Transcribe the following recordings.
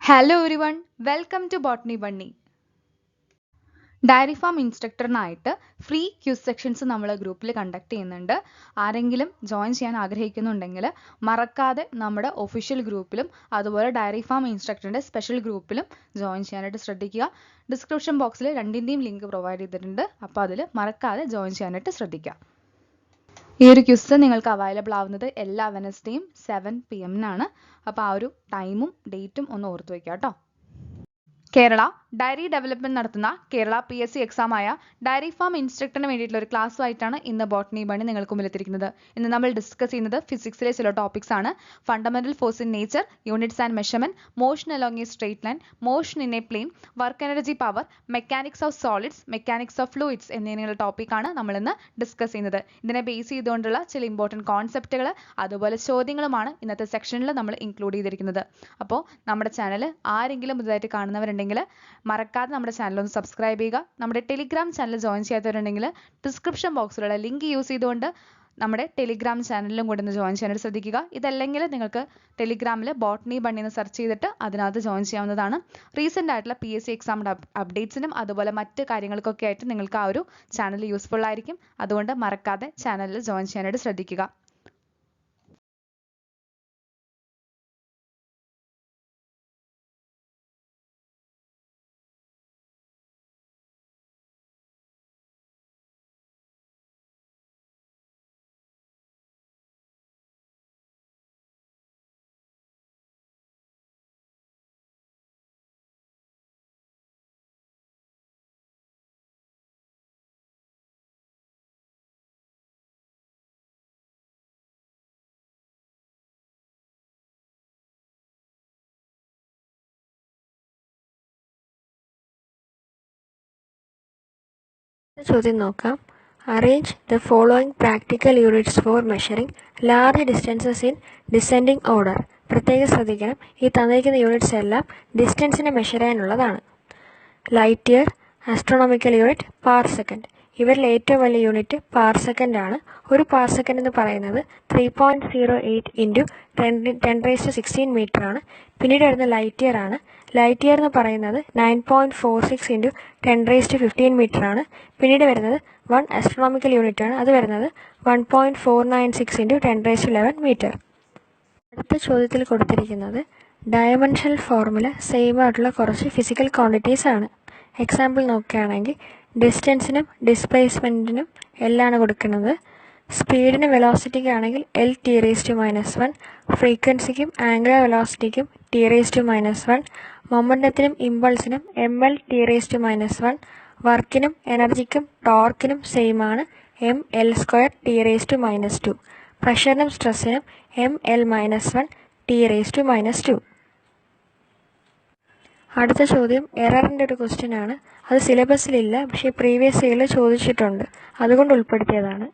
Hello everyone, welcome to botany bunny. Dairy farm ഇൻസ്ട്രക്ടറിനായിട്ട് free quiz sections നമ്മൾ ഗ്രൂപ്പിൽ conduct ചെയ്യുന്നുണ്ട്. ആരെങ്കിലും ജോയിൻ ചെയ്യാൻ ആഗ്രഹിക്കുന്നുണ്ടെങ്കിൽ മറക്കാതെ നമ്മുടെ ഒഫീഷ്യൽ ഗ്രൂപ്പിലും അതുപോലെ ഡയറി ഫാം ഇൻസ്ട്രക്ടറിൻ്റെ സ്പെഷ്യൽ ഗ്രൂപ്പിലും ജോയിൻ ചെയ്യാനായിട്ട് ശ്രദ്ധിക്കുക. ഡിസ്ക്രിപ്ഷൻ ബോക്സിൽ രണ്ടിൻ്റെയും ലിങ്ക് പ്രൊവൈഡ് ചെയ്തിട്ടുണ്ട്. അപ്പോൾ അതിൽ മറക്കാതെ ജോയിൻ ചെയ്യാനായിട്ട് ശ്രദ്ധിക്കുക. ഈ ഒരു ക്വിസ് നിങ്ങൾക്ക് അവൈലബിൾ ആവുന്നത് എല്ലാ വെനസ്ഡേയും 7 PM അപ്പോൾ ആ ഒരു ടൈമും ഡേറ്റും ഒന്ന് ഓർത്ത് വയ്ക്കുക കേട്ടോ. കേരള ഡയറി ഡെവലപ്മെന്റ് നടത്തുന്ന കേരള PSC എക്സാമായ ഡയറി ഫാം ഇൻസ്ട്രക്ടറിന് വേണ്ടിയിട്ടുള്ള ഒരു ക്ലാസ്സുമായിട്ടാണ് ഇന്ന് ബോട്ടണി ബണ്ണി നിങ്ങൾക്ക് മുന്നിലെത്തിയിരിക്കുന്നത്. ഇന്ന് നമ്മൾ ഡിസ്കസ് ചെയ്യുന്നത് ഫിസിക്സിലെ ചില ടോപ്പിക്സ് ആണ്. Fundamental force in nature, units and measurement, motion along a straight line, motion in a plane, work energy power, mechanics of solids, mechanics of fluids എന്നിങ്ങനെയുള്ള ടോപ്പിക്കാണ് നമ്മൾ ഇന്ന് ഡിസ്കസ് ചെയ്യുന്നത്. ഇതിനെ ബേസ് ചെയ്തുകൊണ്ടുള്ള ചില ഇമ്പോർട്ടൻറ്റ് കോൺസെപ്റ്റുകൾ അതുപോലെ ചോദ്യങ്ങളുമാണ് ഇന്നത്തെ സെക്ഷനിൽ നമ്മൾ ഇൻക്ലൂഡ് ചെയ്തിരിക്കുന്നത്. അപ്പോൾ നമ്മുടെ ചാനൽ ആരെങ്കിലും പുതുതായിട്ട് കാണുന്നവരുണ്ടെങ്കിൽ മറക്കാതെ നമ്മുടെ ചാനൽ ഒന്ന് സബ്സ്ക്രൈബ് ചെയ്യുക. നമ്മുടെ ടെലിഗ്രാം ചാനൽ ജോയിൻ ചെയ്യാത്തവരുണ്ടെങ്കിൽ ഡിസ്ക്രിപ്ഷൻ ബോക്സിലുള്ള ലിങ്ക് യൂസ് ചെയ്തുകൊണ്ട് നമ്മുടെ ടെലിഗ്രാം ചാനലിലും കൂടെ ഒന്ന് ജോയിൻ ചെയ്യാനായിട്ട് ശ്രദ്ധിക്കുക. ഇതല്ലെങ്കിൽ നിങ്ങൾക്ക് ടെലിഗ്രാമിൽ ബോട്ടണി ബണ്ണി എന്ന് സെർച്ച് ചെയ്തിട്ട് അതിനകത്ത് ജോയിൻ ചെയ്യാവുന്നതാണ്. റീസെൻ്റ് ആയിട്ടുള്ള PSC എക്സാമിൻ്റെ അപ്ഡേറ്റ്സിനും അതുപോലെ മറ്റ് കാര്യങ്ങൾക്കൊക്കെ ആയിട്ട് നിങ്ങൾക്ക് ആ ഒരു ചാനൽ യൂസ്ഫുൾ ആയിരിക്കും. അതുകൊണ്ട് മറക്കാതെ ചാനലിൽ ജോയിൻ ചെയ്യാനായിട്ട് ശ്രദ്ധിക്കുക. ചോദ്യം നോക്കാം. Arrange the following practical units for measuring large distances in descending order. പ്രത്യേകം ശ്രദ്ധിക്കണം, ഈ തന്നിരിക്കുന്ന യൂണിറ്റ്സ് എല്ലാം ഡിസ്റ്റൻസിനെ മെഷർ ചെയ്യാനുള്ളതാണ്. Light year, astronomical unit, parsec. ഇവരിൽ ഏറ്റവും വലിയ യൂണിറ്റ് പാർ സെക്കൻഡ് ആണ്. ഒരു പാർ സെക്കൻഡ് എന്ന് പറയുന്നത് 3.08 ഇൻറ്റു 10⁻16 മീറ്റർ ആണ്. പിന്നീട് വരുന്ന ലൈറ്റ് ഇയർ ആണ്. ലൈറ്റ് ഇയർ എന്ന് പറയുന്നത് 9.46 ഇൻറ്റു 10⁻15 മീറ്റർ ആണ്. പിന്നീട് വരുന്നത് 1 ആസ്ട്രോണോമിക്കൽ യൂണിറ്റ് ആണ്. അത് വരുന്നത് 1.496 ഇൻറ്റു 10⁻11 മീറ്റർ. അടുത്ത ചോദ്യത്തിൽ കൊടുത്തിരിക്കുന്നത് ഡയമെൻഷണൽ ഫോർമുല സെയിം ആയിട്ടുള്ള കുറച്ച് ഫിസിക്കൽ ക്വാണ്ടിറ്റീസ് ആണ്. എക്സാമ്പിൾ നോക്കുകയാണെങ്കിൽ ഡിസ്റ്റൻസിനും ഡിസ്പ്ലേസ്മെൻറ്റിനും എല്ലാമാണ് കൊടുക്കുന്നത്. സ്പീഡിനും വെലോസിറ്റിക്കും ആണെങ്കിൽ L(T⁻⁻1), ഫ്രീക്വൻസിക്കും angular വെലോസിറ്റിക്കും T⁻⁻1, മൊമെൻറ്റത്തിനും ഇമ്പൾസിനും mL(T⁻⁻1), വർക്കിനും എനർജിക്കും ടോർക്കിനും same ആണ് mL²T⁻², പ്രഷറിനും സ്ട്രെസ്സിനും mL-1 T⁻². അടുത്ത ചോദ്യം എററിൻ്റെ ഒരു ക്വസ്റ്റ്യൻ ആണ്. അത് സിലബസിലില്ല, പക്ഷേ പ്രീവിയസ് ഇയറിൽ ചോദിച്ചിട്ടുണ്ട്, അതുകൊണ്ട് ഉൾപ്പെടുത്തിയതാണ്.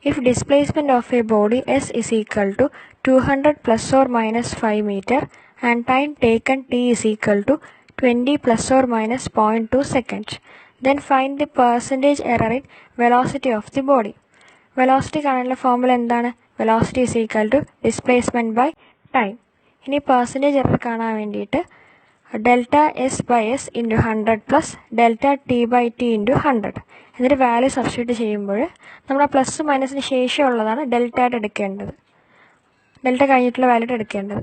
If displacement of a body S is equal to 200 ± 5 meter and time taken T is equal to 20 ± 0.2 seconds, then find the percentage error in velocity of the body. Velocity കാണാനുള്ള formula എന്താണ്? Velocity is equal to displacement by time. ഇനി percentage error കാണാൻ വേണ്ടിയിട്ട് ΔS/S into 100 plus ΔT/T into 100 എന്നിട്ട് value substitute ചെയ്യുമ്പോൾ നമ്മൾ ആ plus മൈനസിന് ശേഷമുള്ളതാണ് delta ആയിട്ട് എടുക്കേണ്ടത്, ഡെൽറ്റ കഴിഞ്ഞിട്ടുള്ള വാല്യൂ എടുക്കേണ്ടത്.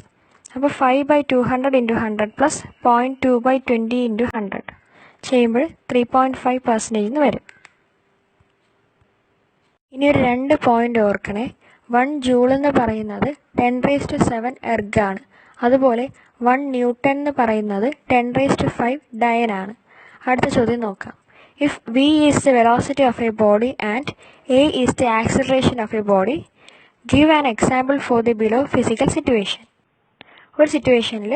അപ്പോൾ 5/200 ഇൻറ്റു 100 പ്ലസ് 0.2/20 ഇൻറ്റു 100 ചെയ്യുമ്പോൾ 3.5% എന്ന് വരും. ഇനി ഒരു 2 പോയിൻ്റ് ഓർക്കണേ. 1 ജൂൾ എന്ന് പറയുന്നത് 10⁻7 എർഗ് ആണ്. അതുപോലെ 1 ന്യൂട്ടൺ എന്ന് പറയുന്നത് 10⁵ ഡയൻ ആണ്. അടുത്ത ചോദ്യം നോക്കാം. If V is the velocity of a body and A is the acceleration of a body, give an example for the below physical situation. ഒരു സിറ്റുവേഷനിൽ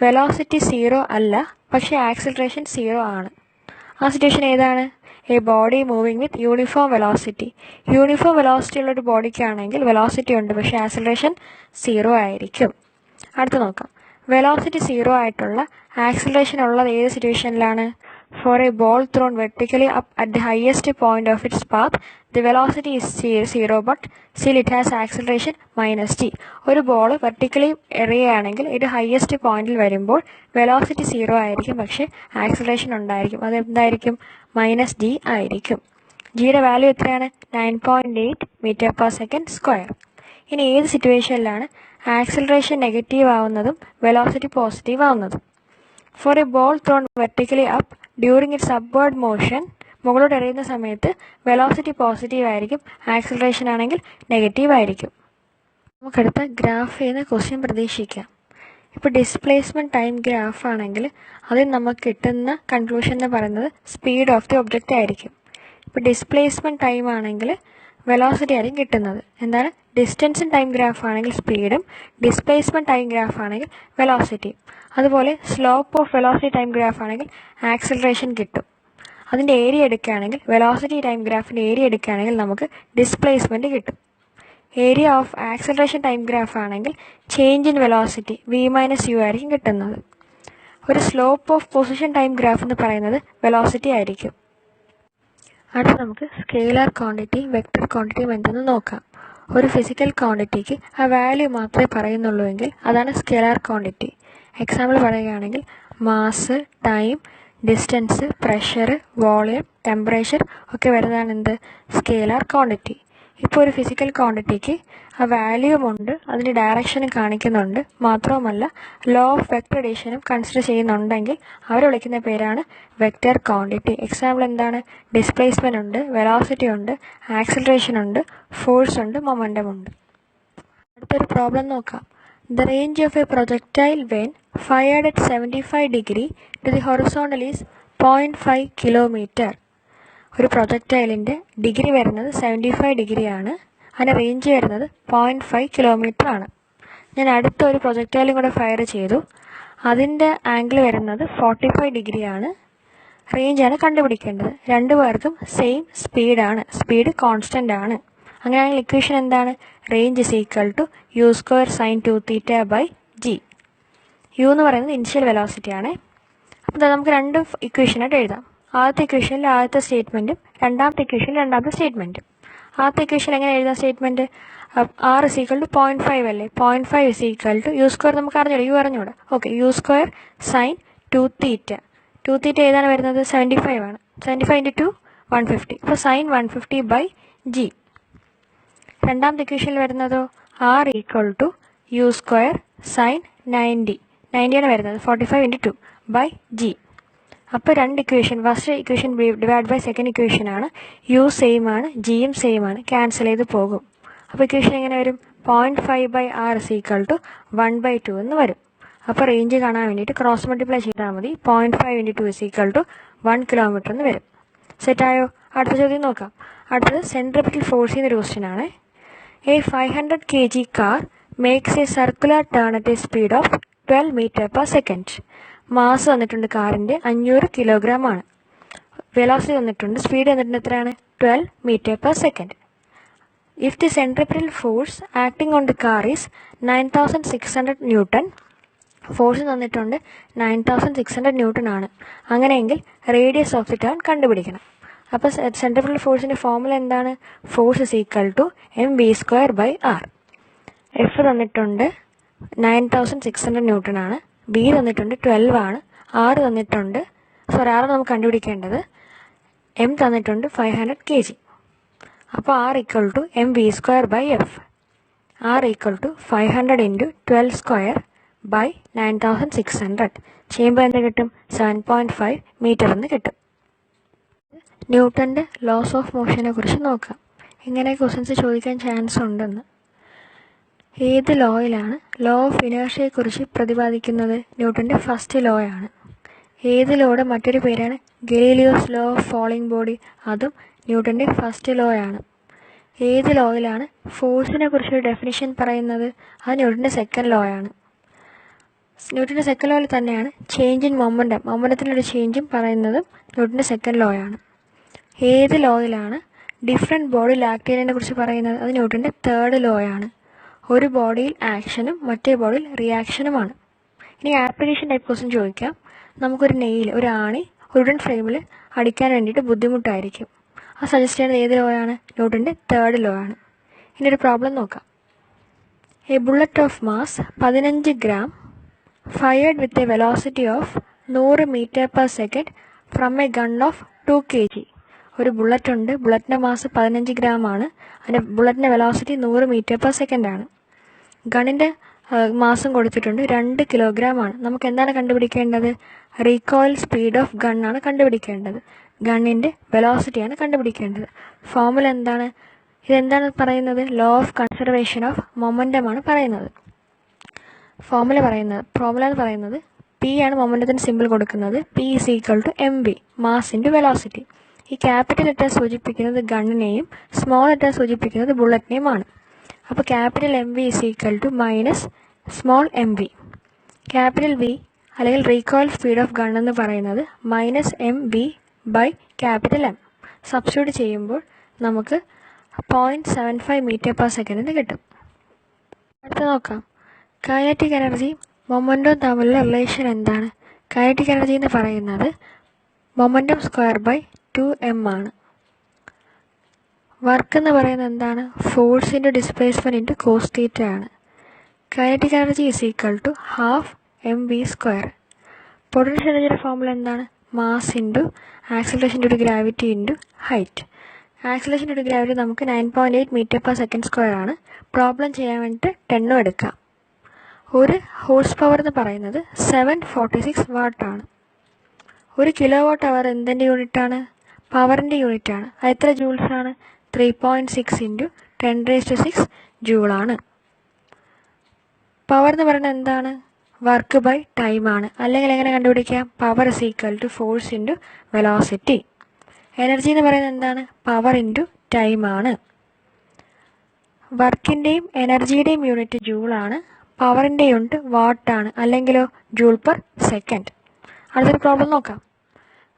വെലോസിറ്റി 0 അല്ല, പക്ഷേ ആക്സിലറേഷൻ 0 ആണ്. ആ സിറ്റുവേഷൻ ഏതാണ്? A body moving with uniform velocity. Uniform velocity ഉള്ളൊരു ബോഡിക്കാണെങ്കിൽ velocity ഉണ്ട്, പക്ഷേ ആക്സിലറേഷൻ 0 ആയിരിക്കും. അടുത്ത് നോക്കാം. വെലോസിറ്റി 0 ആയിട്ടുള്ള ആക്സിലറേഷൻ ഉള്ളത് ഏത് സിറ്റുവേഷനിലാണ്? For a ball thrown vertically up at the highest point of its path, the velocity is 0 but still it has acceleration minus g. ഒരു ബോൾ വെർട്ടിക്കലി എറിയുകയാണെങ്കിൽ ഇത് ഹയസ്റ്റ് പോയിന്റിൽ വരുമ്പോൾ വെലോസിറ്റി 0 ആയിരിക്കും, പക്ഷേ ആക്സിലറേഷൻ ഉണ്ടായിരിക്കും. അത് എന്തായിരിക്കും? മൈനസ് g ആയിരിക്കും. ജിയുടെ വാല്യൂ എത്രയാണ്? 9.8 മീറ്റർ പെർ സെക്കൻഡ് സ്ക്വയർ. ഇനി ഏത് സിറ്റുവേഷനിലാണ് ആക്സിലറേഷൻ നെഗറ്റീവ് ആവുന്നതും വെലോസിറ്റി പോസിറ്റീവ് ആവുന്നതും? For a ball thrown vertically up during its upward motion, മുകളോട്ട് എറിയുന്ന സമയത്ത് വെലോസിറ്റി പോസിറ്റീവ് ആയിരിക്കും, ആക്സിലറേഷൻ ആണെങ്കിൽ നെഗറ്റീവ് ആയിരിക്കും. നമുക്കടുത്ത ഗ്രാഫ് ചെയ്യുന്ന ക്വസ്റ്റ്യൻ പ്രതീക്ഷിക്കാം. ഇപ്പോൾ ഡിസ്പ്ലേസ്മെൻറ്റ് ടൈം ഗ്രാഫ് ആണെങ്കിൽ അതിൽ നമുക്ക് കിട്ടുന്ന കൺക്ലൂഷൻ എന്ന് പറയുന്നത് സ്പീഡ് ഓഫ് ദി ഒബ്ജക്റ്റ് ആയിരിക്കും. ഇപ്പോൾ ഡിസ്പ്ലേസ്മെൻറ്റ് ടൈം ആണെങ്കിൽ വെലോസിറ്റി ആയിരിക്കും കിട്ടുന്നത്. എന്താണ്? ഡിസ്റ്റൻസും ടൈം ഗ്രാഫ് ആണെങ്കിൽ സ്പീഡും, ഡിസ്പ്ലേസ്മെൻറ്റ് ടൈം ഗ്രാഫ് ആണെങ്കിൽ വെലോസിറ്റിയും. അതുപോലെ slope of velocity time graph ആണെങ്കിൽ ആക്സിലറേഷൻ കിട്ടും. അതിൻ്റെ ഏരിയ എടുക്കുകയാണെങ്കിൽ വെലോസിറ്റി ടൈം ഗ്രാഫിൻ്റെ ഏരിയ എടുക്കുകയാണെങ്കിൽ നമുക്ക് ഡിസ്പ്ലേസ്മെൻറ്റ് കിട്ടും. Area of acceleration time graph ആണെങ്കിൽ ചേഞ്ച് ഇൻ വെലോസിറ്റി v-u ആയിരിക്കും കിട്ടുന്നത്. ഒരു slope of position time graph എന്ന് പറയുന്നത് വെലോസിറ്റി ആയിരിക്കും. അടുത്ത് നമുക്ക് സ്കെയിലർ ക്വാണ്ടിറ്റി വെക്റ്റർ ക്വാണ്ടിറ്റിയും എന്തെന്ന് നോക്കാം. ഒരു ഫിസിക്കൽ ക്വാണ്ടിറ്റിക്ക് ആ വാല്യൂ മാത്രമേ പറയുന്നുള്ളൂ എങ്കിൽ അതാണ് സ്കെയിലർ ക്വാണ്ടിറ്റി. എക്സാമ്പിൾ പറയുകയാണെങ്കിൽ mass, time, distance, pressure, volume, temperature ഒക്കെ വരുന്നതാണ് എന്ത്? Scalar quantity. ഇപ്പോൾ ഒരു ഫിസിക്കൽ ക്വാണ്ടിറ്റിക്ക് ആ വാല്യൂമുണ്ട്, അതിൻ്റെ ഡയറക്ഷനും കാണിക്കുന്നുണ്ട്, മാത്രവുമല്ല ലോ ഓഫ് വെക്റ്റർ അഡീഷനും കൺസിഡർ ചെയ്യുന്നുണ്ടെങ്കിൽ അവരെ വിളിക്കുന്ന പേരാണ് വെക്റ്റർ ക്വാണ്ടിറ്റി. എക്സാമ്പിൾ എന്താണ്? ഡിസ്പ്ലേസ്മെൻ്റ് ഉണ്ട്, വെലോസിറ്റി ഉണ്ട്, ആക്സിലറേഷൻ ഉണ്ട്, ഫോഴ്സ് ഉണ്ട്, മൊമെൻറ്റം ഉണ്ട്. അടുത്തൊരു പ്രോബ്ലം നോക്കാം. The range of a projectile when fired at 75 degree to the horizontal is 0.5 kilometer. ഒരു പ്രൊജക്റ്റൈലിൻ്റെ ഡിഗ്രി വരുന്നത് 75 ഡിഗ്രിയാണ്, അതിൻ്റെ റേഞ്ച് വരുന്നത് 0.5 കിലോമീറ്റർ ആണ്. ഞാൻ അടുത്ത ഒരു പ്രൊജക്റ്റൈലും കൂടെ ഫയർ ചെയ്തു, അതിൻ്റെ ആംഗിൾ വരുന്നത് 45 ഡിഗ്രിയാണ്. റേഞ്ചാണ് കണ്ടുപിടിക്കേണ്ടത്. രണ്ടു പേർക്കും സെയിം സ്പീഡാണ്, സ്പീഡ് കോൺസ്റ്റൻ്റ് ആണ്. അങ്ങനെയാണെങ്കിൽ ഇക്വേഷൻ എന്താണ്? Range is equal to u square sine 2θ by g. U എന്ന് പറയുന്നത് ഇനിഷ്യൽ വെലോസിറ്റി ആണ്. അപ്പോൾ നമുക്ക് രണ്ട് ഇക്വേഷനായിട്ട് എഴുതാം. ആദ്യത്തെ ഇക്വേഷനിൽ ആദ്യത്തെ സ്റ്റേറ്റ്മെൻറ്റും രണ്ടാമത്തെ ഇക്വേഷനിൽ രണ്ടാമത്തെ സ്റ്റേറ്റ്മെൻറ്റും. ആദ്യത്തെ ഇക്വേഷൻ എങ്ങനെ എഴുതാം? Statement r is equal to 0.5 അല്ലേ? 0.5 is equal to u square നമുക്ക് അറിഞ്ഞൂടാ, യു അറിഞ്ഞൂടാ. Okay, U square sine 2θ. 2θ ഏതാണ് വരുന്നത്? 75 ആണ്. 75 × 2 150. അപ്പോൾ സൈൻ 150 ബൈ g. രണ്ടാമത്തെ ഇക്വേഷനിൽ വരുന്നതോ r equal to u square sine 90. 90 ആണ് വരുന്നത്. 45 × 2 ബൈ g. അപ്പോൾ രണ്ട് equation, first equation divide by second equation ആണ്. യു സെയിം ആണ്, ജിയും സെയിം ആണ്, ക്യാൻസൽ ചെയ്ത് പോകും. അപ്പോൾ ഇക്വേഷൻ എങ്ങനെ വരും? 0.5 by r is equal to 1/2 എന്ന് വരും. അപ്പോൾ റേഞ്ച് കാണാൻ വേണ്ടിയിട്ട് ക്രോസ് മൾട്ടിപ്ലൈ ചെയ്താൽ മതി. 0.5 × 2 ഇസ് ഈക്വൽ ടു 1 കിലോമീറ്റർ എന്ന് വരും. സെറ്റായോ? അടുത്ത ചോദ്യം നോക്കാം. അടുത്തത് സെൻട്രിപിറ്റൽ ഫോഴ്സിൻ്റെ ഒരു ക്വസ്റ്റ്യൻ ആണ്. A 500 kg car makes a circular turn at a speed of 12 meter per second. Mass തന്നിട്ടുണ്ട് കാറിൻ്റെ 500 കിലോഗ്രാം ആണ്. വെലോസിറ്റി തന്നിട്ടുണ്ട്, സ്പീഡ് തന്നിട്ടുണ്ട് എത്രയാണ്? 12 meter per second. If the centripetal force acting on the car is 9600 Newton, force തന്നിട്ടുണ്ട് 9600 newton ആണ്. അങ്ങനെയെങ്കിൽ radius of the turn കണ്ടുപിടിക്കണം. അപ്പോൾ സെൻട്രിപിറ്റൽ ഫോഴ്സിൻ്റെ ഫോർമുല എന്താണ്? Force is equal to mv² by r. F തന്നിട്ടുണ്ട് 9600 ന്യൂട്ടൺ ആണ്, ബി തന്നിട്ടുണ്ട് 12 ആണ്, ആർ തന്നിട്ടുണ്ട് ആർ നമുക്ക് കണ്ടുപിടിക്കേണ്ടത്, എം തന്നിട്ടുണ്ട് 500 kg. അപ്പോൾ R equal to mv² by F. R equal to 500 × 12² by 9600 ചെയ്യുമ്പോൾ എന്ത് കിട്ടും? 7.5 മീറ്റർ എന്ന് കിട്ടും. ന്യൂട്ടൻ്റെ ലോസ് ഓഫ് മോഷനെ കുറിച്ച് നോക്കാം. ഇങ്ങനെ ക്വസ്റ്റ്യൻസ് ചോദിക്കാൻ ചാൻസ് ഉണ്ടെന്ന്. ഏത് ലോയിലാണ് ലോ ഓഫ് ഇനേർഷ്യയെക്കുറിച്ച് പ്രതിപാദിക്കുന്നത്? ന്യൂട്ടൻ്റെ ഫസ്റ്റ് ലോ ആണ്. ഏത് ലോയുടെ മറ്റൊരു പേരാണ് ഗലീലിയോസ് ലോ ഓഫ് ഫോളിംഗ് ബോഡി? അതും ന്യൂട്ടൻ്റെ ഫസ്റ്റ് ലോ ആണ്. ഏത് ലോയിലാണ് ഫോഴ്സിനെ കുറിച്ചൊരു ഡെഫിനിഷൻ പറയുന്നത്? അത് ന്യൂട്ടൻ്റെ സെക്കൻഡ് ലോ ആണ്. ന്യൂട്ടൻ്റെ സെക്കൻഡ് ലോയിൽ തന്നെയാണ് ചേഞ്ച് ഇൻ മൊമെൻറ്റം, മൊമെൻറ്റത്തിലൊരു ചേഞ്ചും പറയുന്നതും ന്യൂട്ടൻ്റെ സെക്കൻഡ് ലോ ആണ്. ഏത് ലോയിലാണ് ഡിഫറെൻറ്റ് ബോഡിയിൽ ആക്ട് ചെയ്യുന്നതിനെ കുറിച്ച് പറയുന്നത്? അത് ന്യൂട്ടൻ്റെ തേർഡ് ലോ ആണ്. ഒരു ബോഡിയിൽ ആക്ഷനും മറ്റേ ബോഡിയിൽ റിയാക്ഷനുമാണ്. ഇനി ആപ്ലിക്കേഷൻ ടൈപ്പ് ക്വസ്റ്റ്യൻ ചോദിക്കാം. നമുക്കൊരു നെയിൽ, ഒരു ആണി വുഡൻ ഫ്രെയിമിൽ അടിക്കാൻ വേണ്ടിയിട്ട് ബുദ്ധിമുട്ടായിരിക്കും. അത് സജസ്റ്റ് ചെയ്യുന്നത് ഏത് ലോ ആണ്? ന്യൂട്ടൻ്റെ തേർഡ് ലോ ആണ്. ഇനി ഒരു പ്രോബ്ലം നോക്കാം. A bullet of mass 15 gram fired with a velocity of 100 meter per second from a gun of 2 kg. ഒരു ബുള്ളറ്റ് ഉണ്ട്. ബുള്ളറ്റിൻ്റെ മാസ് 15 gram ആണ്. അതിൻ്റെ ബുള്ളറ്റിൻ്റെ വെലോസിറ്റി 100 meter per second ആണ്. ഗണ്ണിൻ്റെ മാസം കൊടുത്തിട്ടുണ്ട് 2 kilogram ആണ്. നമുക്ക് എന്താണ് കണ്ടുപിടിക്കേണ്ടത്? റീകോയിൽ സ്പീഡ് ഓഫ് ഗണ്ണാണ് കണ്ടുപിടിക്കേണ്ടത്. ഗണ്ണിൻ്റെ വെലോസിറ്റിയാണ് കണ്ടുപിടിക്കേണ്ടത്. ഫോർമുല എന്താണ്? ഇതെന്താണ് പറയുന്നത്? Law of conservation of momentum ആണ് പറയുന്നത്. ഫോർമുല എന്ന് പറയുന്നത് പി ആണ് മൊമെൻ്റത്തിന് സിമ്പിൾ കൊടുക്കുന്നത്. P is equal to M V, mass into velocity. ഈ ക്യാപിറ്റൽ ലെറ്റർ സൂചിപ്പിക്കുന്നത് ഗണ്ണിനെയും സ്മോൾ ലെറ്റർ സൂചിപ്പിക്കുന്നത് ബുള്ളറ്റിനെയുമാണ്. അപ്പോൾ capital M V is equal to minus small M V. Capital V അല്ലെങ്കിൽ റീകോയിൽ സ്പീഡ് ഓഫ് ഗൺ എന്ന് പറയുന്നത് minus M V by capital M. Substitute ചെയ്യുമ്പോൾ നമുക്ക് 0.75 meter per second എന്ന് കിട്ടും. അടുത്ത നോക്കാം. കൈനറ്റിക് എനർജി മൊമെൻറ്റവും തമ്മിലുള്ള റിലേഷൻ എന്താണ്? കൈനറ്റിക് എനർജി എന്ന് പറയുന്നത് മൊമെൻറ്റം സ്ക്വയർ ബൈ 2m ആണ്. വർക്ക് എന്ന് പറയുന്നത് എന്താണ്? Force into displacement into cos theta ആണ്. Kinetic energy is equal to half M V square. Potential എനർജിയുടെ ഫോർമുല എന്താണ്? Mass into acceleration due to gravity into height. Acceleration due to gravity നമുക്ക് 9.8 meter per second square ആണ്. Problem ചെയ്യാൻ വേണ്ടിയിട്ട് 10 എടുക്കാം. ഒരു horse power എന്ന് പറയുന്നത് 746 watt ആണ്. 1 kWh എന്തിൻ്റെ യൂണിറ്റാണ്? പവറിൻ്റെ യൂണിറ്റാണ്. അത് എത്ര ജൂൾസ് ആണ്? 3.6 ഇൻറ്റു 10⁻⁶ ജൂളാണ്. പവർ എന്ന് പറയുന്നത് എന്താണ്? വർക്ക് ബൈ ടൈം ആണ്. അല്ലെങ്കിൽ എങ്ങനെ കണ്ടുപിടിക്കാം? Power is equal to force into velocity. Energy എന്ന് പറയുന്നത് എന്താണ്? പവർ ഇൻറ്റു ടൈം ആണ്. വർക്കിൻ്റെയും എനർജിയുടെയും യൂണിറ്റ് ജൂളാണ്. പവറിൻ്റെ യൂണിറ്റ് വാട്ടാണ്, അല്ലെങ്കിലോ ജൂൾ പെർ സെക്കൻഡ്. അടുത്തൊരു പ്രോബ്ലം നോക്കാം.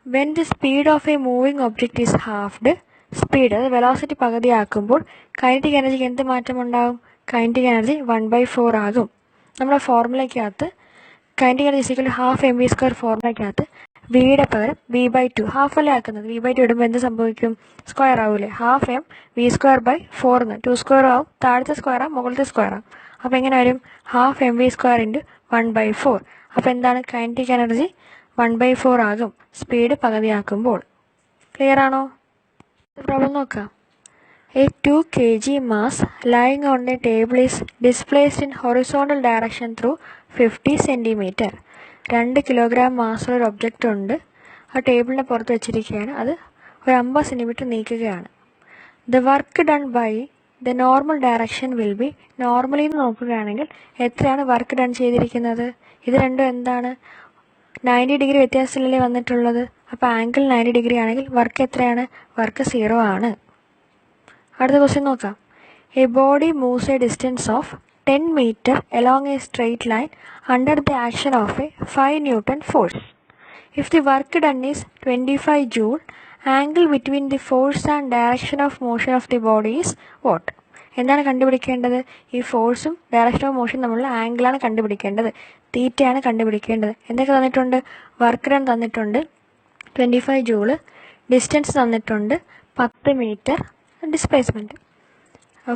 When the speed of a moving object is halved, speed അത് വെലോസിറ്റി പകുതിയാക്കുമ്പോൾ കൈനറ്റിക് എനർജിക്ക് എന്ത് മാറ്റം ഉണ്ടാകും? കൈനറ്റിക് എനർജി 1/4 ആകും. നമ്മുടെ ഫോർമുലയ്ക്കകത്ത് kinetic energy equal to half M V square ഫോർമുലയ്ക്കകത്ത് വിയുടെ പകരം v/2 ഹാഫ് അല്ലേ ആക്കുന്നത്. v/2 ഇടുമ്പോൾ എന്ത് സംഭവിക്കും? സ്ക്വയർ ആവൂലേ? Half M V square by 4 എന്ന് 2 സ്ക്വയർ ആവും. താഴത്തെ സ്ക്വയർ ആവും, മുകളിലത്തെ സ്ക്വയർ ആവും. അപ്പോൾ എങ്ങനെ വരും? Half M V square into 1/4. അപ്പോൾ എന്താണ്? കൈനറ്റിക് എനർജി 1/4 ആകും സ്പീഡ് പകുതിയാക്കുമ്പോൾ. ക്ലിയർ ആണോ? പ്രോബ്ലം നോക്കാം. A 2 kg mass lying on a table is displaced in horizontal direction through 50 centimeter. 2 kilogram മാസുള്ള ഒരു ഒബ്ജക്റ്റ് ഉണ്ട്. ആ ടേബിളിൻ്റെ പുറത്ത് വെച്ചിരിക്കുകയാണ്. അത് ഒരു 50 centimeter നീക്കുകയാണ്. The work done by the normal direction will be. Normally നോക്കുകയാണെങ്കിൽ എത്രയാണ് വർക്ക് ഡൺ ചെയ്തിരിക്കുന്നത്? ഇത് രണ്ടും എന്താണ്? 90 ഡിഗ്രി വ്യത്യാസത്തിലല്ലേ വന്നിട്ടുള്ളത്. അപ്പോൾ ആംഗിൾ 90 ഡിഗ്രി ആണെങ്കിൽ വർക്ക് എത്രയാണ്? വർക്ക് 0 ആണ്. അടുത്ത ക്വസ്റ്റ്യൻ നോക്കാം. A body moves A distance of 10 meter along a straight line under the action of a 5 Newton force. If the work done is 25 joule, angle between the force and direction of motion of the body is what? എന്താണ് കണ്ടുപിടിക്കേണ്ടത്? ഈ ഫോഴ്സും direction of motion തമ്മിലുള്ള ആംഗിളാണ് കണ്ടുപിടിക്കേണ്ടത്. തീറ്റയാണ് കണ്ടുപിടിക്കേണ്ടത്. എന്തൊക്കെ തന്നിട്ടുണ്ട്? വർക്ക് ഡൺ തന്നിട്ടുണ്ട് 25 ജൂള്, ഡിസ്റ്റൻസ് തന്നിട്ടുണ്ട് 10 meter, ഡിസ്പ്ലേസ്മെൻറ്റ്,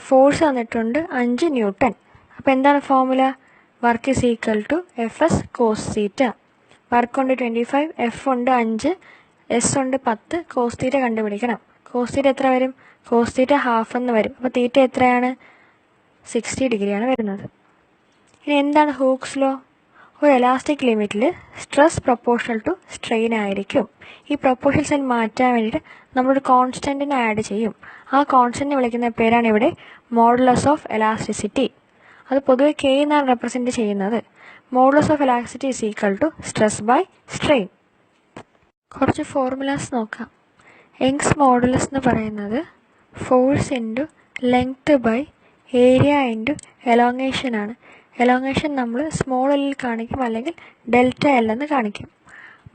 ഫോഴ്സ് തന്നിട്ടുണ്ട് 5 Newton. അപ്പോൾ എന്താണ് ഫോർമുല? Work is equal to F S cos theta. Work ഉണ്ട് 25, എഫ് ഉണ്ട് 5, എസ് ഉണ്ട് 10, കോസ് തീറ്റ കണ്ടുപിടിക്കണം. കോസ് തീറ്റ എത്ര വരും? കോസ് തീറ്റ ഹാഫ് എന്ന് വരും. അപ്പോൾ തീറ്റ എത്രയാണ്? 60 ഡിഗ്രിയാണ് വരുന്നത്. ഇനി എന്താണ് ഹൂക്സ് ലോ? ഒരു എലാസ്റ്റിക് ലിമിറ്റിൽ സ്ട്രെസ് പ്രൊപ്പോർഷണൽ ടു സ്ട്രെയിൻ ആയിരിക്കും. ഈ പ്രൊപ്പോർഷൻ സൈൻ മാറ്റാൻ വേണ്ടിയിട്ട് നമ്മളൊരു കോൺസ്റ്റൻറ്റിനെ ആഡ് ചെയ്യും. ആ കോൺസ്റ്റൻറ്റിനെ വിളിക്കുന്ന പേരാണ് ഇവിടെ മോഡുലസ് ഓഫ് എലാസ്റ്റിസിറ്റി. അത് പൊതുവെ കെ എന്നാണ് റെപ്രസെൻറ്റ് ചെയ്യുന്നത്. Modulus of elasticity is equal to stress by strain. കുറച്ച് ഫോർമുലാസ് നോക്കാം. യങ്സ് മോഡുലസ് എന്ന് പറയുന്നത് force into length by area into elongation ആണ്. എലോങ്ങേഷൻ നമ്മൾ സ്മോൾ എല്ലിൽ കാണിക്കും, അല്ലെങ്കിൽ ഡെൽറ്റ എൽ എന്ന് കാണിക്കും.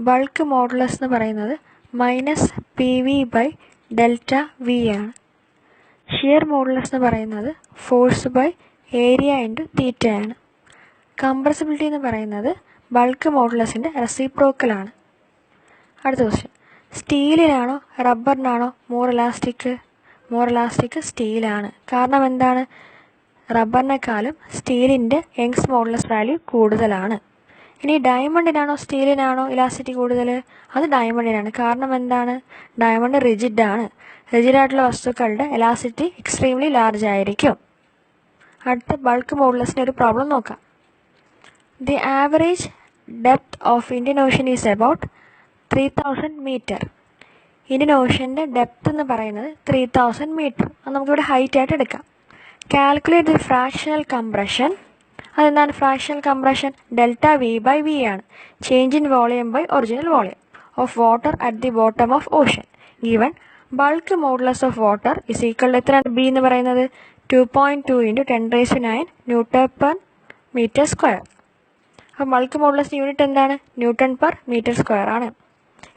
ബൾക്ക് മോഡുലസ് എന്ന് പറയുന്നത് minus P V by delta V ആണ്. ഷിയർ മോഡുലസ് എന്ന് പറയുന്നത് force by area into theta ആണ്. കംപ്രസിബിലിറ്റി എന്ന് പറയുന്നത് ബൾക്ക് മോഡുലസിൻ്റെ റെസിപ്രോക്കലാണ്. അടുത്ത ക്വസ്റ്റ്യൻ, സ്റ്റീലിനാണോ റബ്ബറിനാണോ മോർ ഇലാസ്റ്റിക് സ്റ്റീലാണ്. കാരണം എന്താണ്? റബ്ബറിനേക്കാളും സ്റ്റീലിൻ്റെ യങ്സ് മോഡുലസ് വാല്യൂ കൂടുതലാണ്. ഇനി ഡയമണ്ടിനാണോ സ്റ്റീലിനാണോ ഇലാസ്റ്റിറ്റി കൂടുതൽ? അത് ഡയമണ്ടിനാണ്. കാരണം എന്താണ്? ഡയമണ്ട് റിജിഡാണ്. റിജിഡായിട്ടുള്ള വസ്തുക്കളുടെ ഇലാസ്റ്റിറ്റി എക്സ്ട്രീംലി ലാർജ് ആയിരിക്കും. അടുത്ത ബൾക്ക് മോഡുലസിൻ്റെ ഒരു പ്രോബ്ലം നോക്കാം. The average depth of Indian ocean is about 3000 metre. Indian ഓഷ്യൻ്റെ ഡെപ്ത് എന്ന് പറയുന്നത് 3000 മീറ്റർ. അത് നമുക്കിവിടെ ഹൈറ്റ് ആയിട്ട് എടുക്കാം. Calculate the fractional compression. അതെന്താണ് fractional compression? Delta V by v ആണ്. Change in volume by original volume of water at the bottom of ocean. Given bulk modulus of water is equal to എത്രയാണ്? B എന്ന് പറയുന്നത് 2.2 × 10⁹ newton per metre square. അപ്പോൾ bulk modulus unit എന്താണ്? Newton per metre square ആണ്.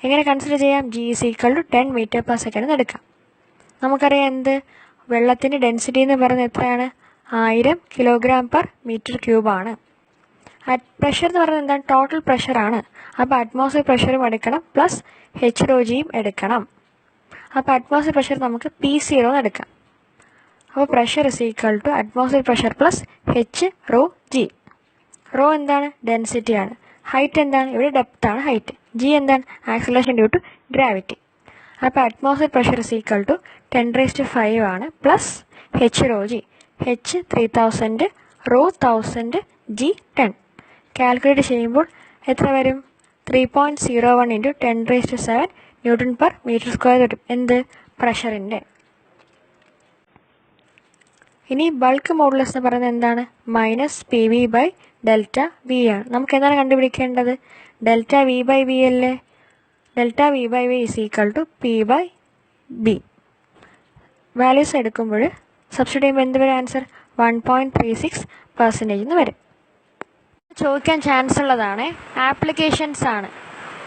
എങ്ങനെ consider ചെയ്യാം? G is equal to 10 metre per second എന്ന് എടുക്കാം. നമുക്കറിയാം എന്ത്? വെള്ളത്തിൻ്റെ ഡെൻസിറ്റി എന്ന് പറയുന്നത് എത്രയാണ്? 1000 കിലോഗ്രാം പെർ മീറ്റർ ക്യൂബാണ്. പ്രഷർ എന്ന് പറയുന്നത് എന്താണ്? ടോട്ടൽ പ്രഷറാണ്. അപ്പോൾ അറ്റ്മോസ്ഫിയർ പ്രഷറും എടുക്കണം പ്ലസ് HρGയും എടുക്കണം. അപ്പോൾ അറ്റ്മോസ്ഫിയർ പ്രഷർ നമുക്ക് P0 എന്ന് എടുക്കാം. അപ്പോൾ pressure is equal to atmosphere pressure plus HρG. Rho എന്താണ്? ഡെൻസിറ്റിയാണ്. ഹൈറ്റ് എന്താണ്? ഇവിടെ ഡെപ്ത് ആണ് ഹൈറ്റ്. ജി എന്താണ്? Acceleration due to gravity. അപ്പോൾ atmosphere pressure is equal to 10⁵ ആണ് പ്ലസ് HρG. H 3000, റോ 1000, G 10. കാൽക്കുലേറ്റ് ചെയ്യുമ്പോൾ എത്ര വരും? 3.01 × 10⁷ ന്യൂട്ടൺ പെർ മീറ്റർ സ്ക്വയർ വരും. എന്ത്? പ്രഷറിൻ്റെ. ഇനി ബൾക്ക് മോഡുലസ് എന്ന് പറയുന്നത് എന്താണ്? -PV ബൈ ഡെൽറ്റ വി ആണ്. നമുക്ക് എന്താണ് കണ്ടുപിടിക്കേണ്ടത്? ഡെൽറ്റ വി ബൈ വി അല്ലേ? Delta V by V is equal to P/B. Values എടുക്കുമ്പോൾ സബ്സ്റ്റിറ്റ്യൂട്ട് ചെയ്യുമ്പോൾ എന്ത് വരും? ആൻസർ 1.36% എന്ന് വരും. ചോദിക്കാൻ ചാൻസ് ഉള്ളതാണ്. ആപ്ലിക്കേഷൻസ് ആണ്.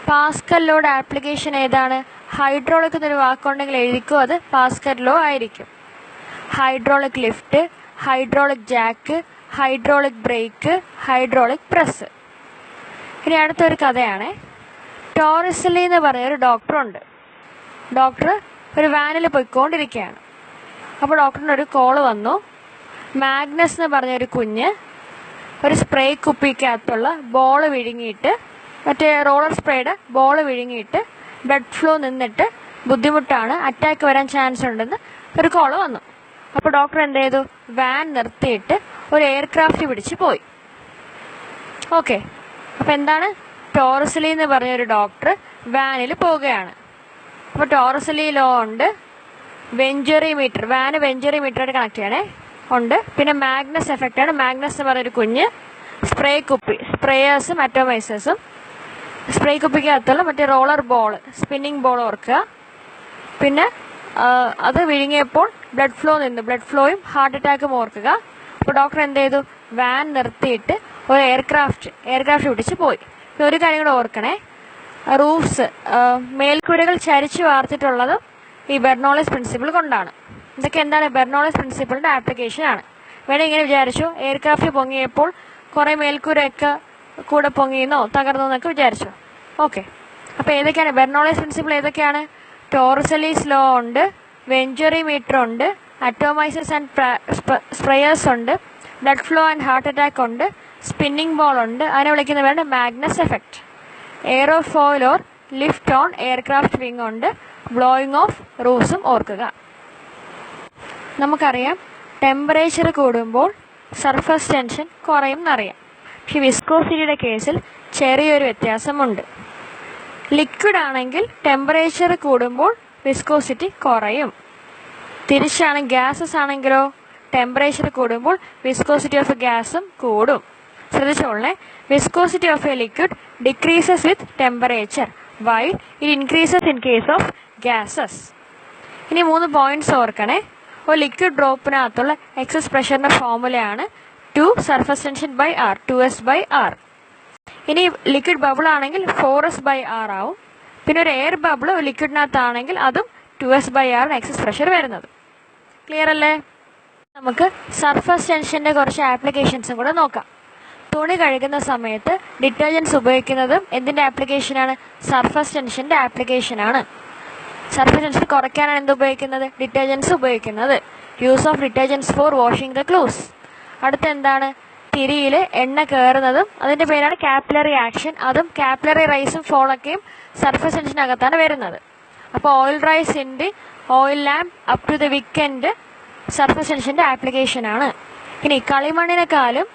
പാസ്കൽ ലോയുടെ ആപ്ലിക്കേഷൻ ഏതാണ്? ഹൈഡ്രോളിക് എന്നൊരു വാക്കുണ്ടെങ്കിൽ എഴുതിക്കോ, അത് പാസ്കൽ ലോ ആയിരിക്കും. Hydraulic lift, hydraulic Jack, hydraulic break, hydraulic press. ഇനി അടുത്തൊരു കഥയാണ്. ടോറിസലി എന്ന് പറയുന്നൊരു ഡോക്ടറുണ്ട്. ഡോക്ടർ ഒരു വാനിൽ പോയിക്കൊണ്ടിരിക്കുകയാണ്. അപ്പോൾ ഡോക്ടറിന് ഒരു കോള് വന്നു. മാഗ്നസ് എന്ന് പറഞ്ഞൊരു കുഞ്ഞ് ഒരു സ്പ്രേ കുപ്പിക്കകത്തുള്ള ബോൾ വിഴുങ്ങിയിട്ട്, മറ്റേ റോളർ സ്പ്രേയുടെ ബോൾ വിഴുങ്ങിയിട്ട് ബ്ലഡ് ഫ്ലോ നിന്നിട്ട് ബുദ്ധിമുട്ടാണ്, അറ്റാക്ക് വരാൻ ചാൻസ് ഉണ്ടെന്ന് ഒരു കോള് വന്നു. അപ്പോൾ ഡോക്ടർ എന്ത് ചെയ്തു? വാൻ നിർത്തിയിട്ട് ഒരു എയർക്രാഫ്റ്റ് പിടിച്ച് പോയി. ഓക്കെ, അപ്പോൾ എന്താണ്? ടോറിസലി എന്ന് പറഞ്ഞൊരു ഡോക്ടർ വാനിൽ പോവുകയാണ്. അപ്പോൾ ടോറിസലി ലോ ഉണ്ട്. വെഞ്ചറി മീറ്റർ, വാന് വെഞ്ചറി മീറ്ററായിട്ട് കണക്ട് ചെയ്യണേ ഉണ്ട്. പിന്നെ മാഗ്നസ് എഫക്റ്റ് ആണ്. മാഗ്നസ് എന്ന് പറഞ്ഞൊരു കുഞ്ഞ് സ്പ്രേ കുപ്പി, സ്പ്രേയേഴ്സും അറ്റോമൈസേഴ്സും സ്പ്രേ കുപ്പിക്കകത്തുള്ള മറ്റേ റോളർ ബോൾ, സ്പിന്നിങ് ബോൾ ഓർക്കുക. പിന്നെ അത് വിഴുങ്ങിയപ്പോൾ ബ്ലഡ് ഫ്ലോ നിന്നു. ബ്ലഡ് ഫ്ലോയും ഹാർട്ട് അറ്റാക്കും ഓർക്കുക. അപ്പോൾ ഡോക്ടർ എന്ത് ചെയ്തു? വാൻ നിർത്തിയിട്ട് ഒരു എയർക്രാഫ്റ്റ് പിടിച്ച് പോയി. ഒരു കാര്യം കൂടെ ഓർക്കണേ, റൂഫ്സ്, മേൽക്കൂരകൾ ചരിച്ച് വാർത്തിട്ടുള്ളതും ഈ ബെർണോളിസ് പ്രിൻസിപ്പിൾ കൊണ്ടാണ്. ഇതൊക്കെ എന്താണ്? ബെർണോളിസ് പ്രിൻസിപ്പിളിൻ്റെ ആപ്ലിക്കേഷൻ ആണ്. വേണേൽ ഇങ്ങനെ വിചാരിച്ചു, എയർക്രാഫ്റ്റ് പൊങ്ങിയപ്പോൾ കുറേ മേൽക്കൂരയൊക്കെ കൂടെ പൊങ്ങിയെന്നോ തകർന്നു എന്നൊക്കെ വിചാരിച്ചു. ഓക്കെ, അപ്പോൾ ഏതൊക്കെയാണ് ബെർണോളിസ് പ്രിൻസിപ്പിൾ? ഏതൊക്കെയാണ്? ടോറിസലീസ് ലോ ഉണ്ട്, വെഞ്ചറി മീറ്റർ ഉണ്ട്, അറ്റോമൈസേഴ്സ് ആൻഡ് സ്പ്രേയേഴ്സ് ഉണ്ട്, blood flow and heart attack ഉണ്ട്, സ്പിന്നിങ് ബോൾ ഉണ്ട്. അതിനെ വിളിക്കുന്നത് വേണ്ട Magnus effect. Aerofoil or lift on aircraft wing ഉണ്ട്. ബ്ലോയിങ് ഓഫ് റൂഫ്സും ഓർക്കുക. നമുക്കറിയാം ടെമ്പറേച്ചർ കൂടുമ്പോൾ സർഫസ് ടെൻഷൻ കുറയും എന്നറിയാം. പക്ഷെ വിസ്കോസിറ്റിയുടെ കേസിൽ ചെറിയൊരു വ്യത്യാസമുണ്ട്. ലിക്വിഡ് ആണെങ്കിൽ ടെമ്പറേച്ചർ കൂടുമ്പോൾ വിസ്കോസിറ്റി കുറയും. തിരിച്ചാണ് ഗ്യാസസ് ആണെങ്കിലോ ടെമ്പറേച്ചർ കൂടുമ്പോൾ വിസ്കോസിറ്റി ഓഫ് ഗ്യാസും കൂടും. ശ്രദ്ധിച്ചോളേ, viscosity of a liquid decreases with temperature while it increases in case of gases. ഇനി 3 പോയിന്റ്സ് ഓർക്കണേ. ഒരു ലിക്വിഡ് ഡ്രോപ്പിനകത്തുള്ള എക്സസ് പ്രഷറിൻ്റെ ഫോർമുലയാണ് 2 surface tension by r, 2s/r. ഇനി ലിക്വിഡ് ബബിൾ ആണെങ്കിൽ 4s/r ആവും. പിന്നെ ഒരു എയർ ബബിൾ ലിക്വിഡിനകത്താണെങ്കിൽ അതും 2s/r എക്സസ് പ്രഷർ വരുന്നത്. ക്ലിയർ അല്ലേ? നമുക്ക് സർഫസ് ടെൻഷൻ്റെ കുറച്ച് ആപ്ലിക്കേഷൻസും കൂടെ നോക്കാം. തുണി കഴുകുന്ന സമയത്ത് ഡിറ്റർജൻസ് ഉപയോഗിക്കുന്നതും എന്തിൻ്റെ ആപ്ലിക്കേഷനാണ്? സർഫസ് ടെൻഷൻ്റെ ആപ്ലിക്കേഷനാണ്. സർഫസ് ടെൻഷൻ കുറയ്ക്കാനാണ് എന്ത് ഉപയോഗിക്കുന്നത്? ഡിറ്റർജൻസ് ഉപയോഗിക്കുന്നത്. Use of detergents for washing the clothes. അടുത്ത എന്താണ്? തിരിയിൽ എണ്ണ കയറുന്നതും അതിൻ്റെ പേരാണ് കാപ്പിലറി ആക്ഷൻ. അതും കാപ്പിലറി റൈസും ഫോളൊക്കെയും സർഫസ് ടെൻഷനകത്താണ് വരുന്നത്. അപ്പോൾ oil rise in the oil lamp up to the wick surface ടെൻഷൻ്റെ ആപ്ലിക്കേഷനാണ്. ഇനി കളിമണ്ണിനെക്കാളും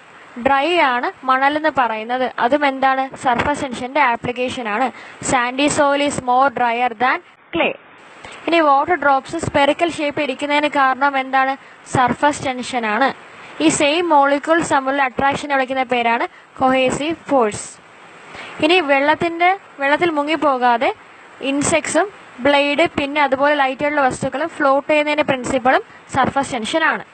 ഡ്രൈ ആണ് മണലെന്ന് പറയുന്നത്. അതും എന്താണ്? സർഫസ് ടെൻഷൻ്റെ ആപ്ലിക്കേഷനാണ്. Sandy soil is more dryer than clay. ഇനി വാട്ടർ ഡ്രോപ്സ് സ്പെറിക്കൽ ഷേപ്പ് ഇരിക്കുന്നതിന് കാരണം എന്താണ്? സർഫസ് ടെൻഷനാണ്. ഈ സെയിം മോളിക്യൂൾസ് തമ്മിലുള്ള അട്രാക്ഷനെ വിളിക്കുന്ന പേരാണ് കൊഹേസീവ് ഫോഴ്സ്. ഇനി വെള്ളത്തിൽ മുങ്ങിപ്പോകാതെ ഇൻസെക്ട്സും ബ്ലേഡ് പിന്നെ അതുപോലെ ലൈറ്റായിട്ടുള്ള വസ്തുക്കളും ഫ്ലോട്ട് ചെയ്യുന്നതിൻ്റെ പ്രിൻസിപ്പളും സർഫസ് ടെൻഷനാണ്.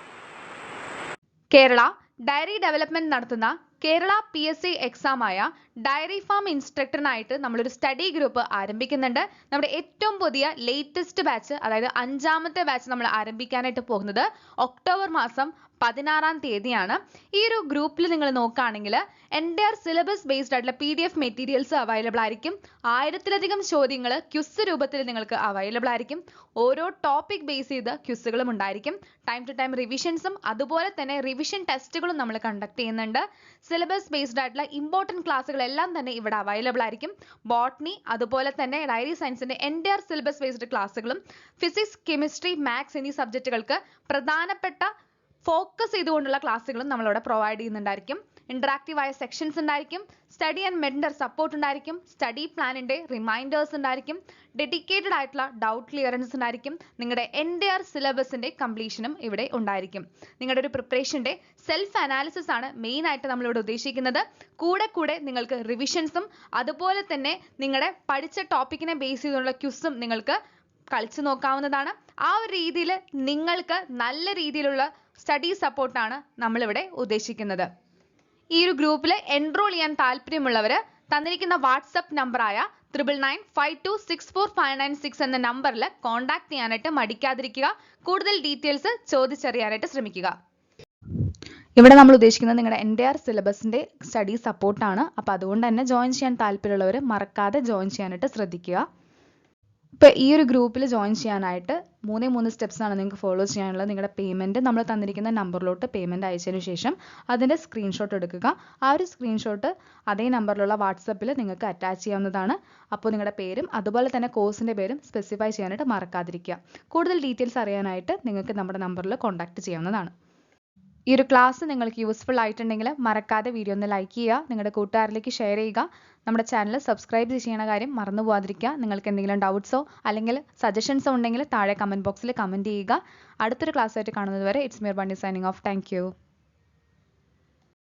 കേരള ഡയറി ഡെവലപ്മെന്റ് നടത്തുന്ന കേരള PSC എക്സാമായ ഡയറി ഫാം ഇൻസ്ട്രക്ടറിനായിട്ട് നമ്മളൊരു സ്റ്റഡി ഗ്രൂപ്പ് ആരംഭിക്കുന്നുണ്ട്. നമ്മുടെ ഏറ്റവും പുതിയ ലേറ്റസ്റ്റ് ബാച്ച്, അതായത് 5ാമത്തെ ബാച്ച് നമ്മൾ ആരംഭിക്കാനായിട്ട് പോകുന്നത് ഒക്ടോബർ മാസം 16-ാം തീയതിയാണ്. ഈ ഒരു ഗ്രൂപ്പിൽ നിങ്ങൾ നോക്കുകയാണെങ്കിൽ എൻ്റയർ സിലബസ് ബേസ്ഡ് ആയിട്ടുള്ള PDF മെറ്റീരിയൽസ് അവൈലബിൾ ആയിരിക്കും. 1000-ലധികം ചോദ്യങ്ങൾ ക്വിസ് രൂപത്തിൽ നിങ്ങൾക്ക് അവൈലബിൾ ആയിരിക്കും. ഓരോ ടോപ്പിക് ബേസ് ചെയ്ത് ക്വിസുകളും ഉണ്ടായിരിക്കും. ടൈം ടു ടൈം റിവിഷൻസും അതുപോലെ തന്നെ റിവിഷൻ ടെസ്റ്റുകളും നമ്മൾ കണ്ടക്ട് ചെയ്യുന്നുണ്ട്. സിലബസ് ബേസ്ഡ് ആയിട്ടുള്ള ഇമ്പോർട്ടൻറ്റ് ക്ലാസ്സുകളെല്ലാം തന്നെ ഇവിടെ അവൈലബിൾ ആയിരിക്കും. ബോട്ടണി അതുപോലെ തന്നെ ഡയറി സയൻസിൻ്റെ എൻ്റയർ സിലബസ് ബേസ്ഡ് ക്ലാസ്സുകളും ഫിസിക്സ്, കെമിസ്ട്രി, മാത്സ് എന്നീ സബ്ജക്റ്റുകൾക്ക് പ്രധാനപ്പെട്ട ഫോക്കസ് ചെയ്തുകൊണ്ടുള്ള ക്ലാസ്സുകളും നമ്മളിവിടെ പ്രൊവൈഡ് ചെയ്യുന്നുണ്ടായിരിക്കും. ഇന്ററാക്റ്റീവ് ആയ സെക്ഷൻസ് ഉണ്ടായിരിക്കും. സ്റ്റഡി ആൻഡ് മെന്റർ സപ്പോർട്ട് ഉണ്ടായിരിക്കും. സ്റ്റഡി പ്ലാനിൻ്റെ റിമൈൻഡേഴ്സ് ഉണ്ടായിരിക്കും. ഡെഡിക്കേറ്റഡ് ആയിട്ടുള്ള ഡൗട്ട് ക്ലിയറൻസ് ഉണ്ടായിരിക്കും. നിങ്ങളുടെ എൻ്റയർ സിലബസിൻ്റെ കംപ്ലീഷനും ഇവിടെ ഉണ്ടായിരിക്കും. നിങ്ങളുടെ ഒരു പ്രിപ്പറേഷൻ്റെ സെൽഫ് അനാലിസിസ് ആണ് മെയിൻ ആയിട്ട് നമ്മളിവിടെ ഉദ്ദേശിക്കുന്നത്. കൂടെ നിങ്ങൾക്ക് റിവിഷൻസും അതുപോലെ തന്നെ നിങ്ങളുടെ പഠിച്ച ടോപ്പിക്കിനെ ബേസ് ചെയ്തുള്ള ക്വിസും നിങ്ങൾക്ക് കളിച്ചു നോക്കാവുന്നതാണ്. ആ ഒരു രീതിയിൽ നിങ്ങൾക്ക് നല്ല രീതിയിലുള്ള സ്റ്റഡി സപ്പോർട്ടാണ് നമ്മളിവിടെ ഉദ്ദേശിക്കുന്നത്. ഈ ഒരു ഗ്രൂപ്പിൽ എൻറോൾ ചെയ്യാൻ താല്പര്യമുള്ളവർ തന്നിരിക്കുന്ന വാട്സപ്പ് നമ്പറായ 9995264596 എന്ന നമ്പറിൽ കോൺടാക്ട് ചെയ്യാനായിട്ട് മടിക്കാതിരിക്കുക. കൂടുതൽ ഡീറ്റെയിൽസ് ചോദിച്ചറിയാനായിട്ട് ശ്രമിക്കുക. ഇവിടെ നമ്മൾ ഉദ്ദേശിക്കുന്നത് നിങ്ങളുടെ എൻ്റയർ സിലബസിൻ്റെ സ്റ്റഡി സപ്പോർട്ടാണ്. അപ്പോൾ അതുകൊണ്ട് തന്നെ ജോയിൻ ചെയ്യാൻ താല്പര്യമുള്ളവർ മറക്കാതെ ജോയിൻ ചെയ്യാനായിട്ട് ശ്രദ്ധിക്കുക. ഇപ്പോൾ ഈ ഒരു ഗ്രൂപ്പിൽ ജോയിൻ ചെയ്യാനായിട്ട് 3 സ്റ്റെപ്സാണ് നിങ്ങൾക്ക് ഫോളോ ചെയ്യാനുള്ളത്. നിങ്ങളുടെ പേയ്മെൻറ്റ് നമ്മൾ തന്നിരിക്കുന്ന നമ്പറിലോട്ട് പേയ്മെൻറ്റ് അയച്ചതിന് ശേഷം അതിൻ്റെ സ്ക്രീൻഷോട്ട് എടുക്കുക. ആ ഒരു സ്ക്രീൻഷോട്ട് അതേ നമ്പറിലുള്ള വാട്സപ്പിൽ നിങ്ങൾക്ക് അറ്റാച്ച് ചെയ്യാവുന്നതാണ്. അപ്പോൾ നിങ്ങളുടെ പേരും അതുപോലെ തന്നെ കോഴ്സിൻ്റെ പേരും സ്പെസിഫൈ ചെയ്യാനായിട്ട് മറക്കാതിരിക്കുക. കൂടുതൽ ഡീറ്റെയിൽസ് അറിയാനായിട്ട് നിങ്ങൾക്ക് നമ്മുടെ നമ്പറിൽ കോൺടാക്ട് ചെയ്യാവുന്നതാണ്. ഈ ഒരു ക്ലാസ് നിങ്ങൾക്ക് യൂസ്ഫുൾ ആയിട്ടുണ്ടെങ്കിൽ മറക്കാതെ വീഡിയോ ഒന്ന് ലൈക്ക് ചെയ്യുക, നിങ്ങളുടെ കൂട്ടുകാരിലേക്ക് ഷെയർ ചെയ്യുക. നമ്മുടെ ചാനൽ സബ്സ്ക്രൈബ് ചെയ്യുന്ന കാര്യം മറന്നു പോകാതിരിക്കുക. നിങ്ങൾക്ക് എന്തെങ്കിലും ഡൗട്ട്സോ അല്ലെങ്കിൽ സജഷൻസോ ഉണ്ടെങ്കിൽ താഴെ കമൻറ്റ് ബോക്സിൽ കമൻറ്റ് ചെയ്യുക. അടുത്തൊരു ക്ലാസ്സായിട്ട് കാണുന്നത് വരെ it's Mir bunny signing off. Thank you.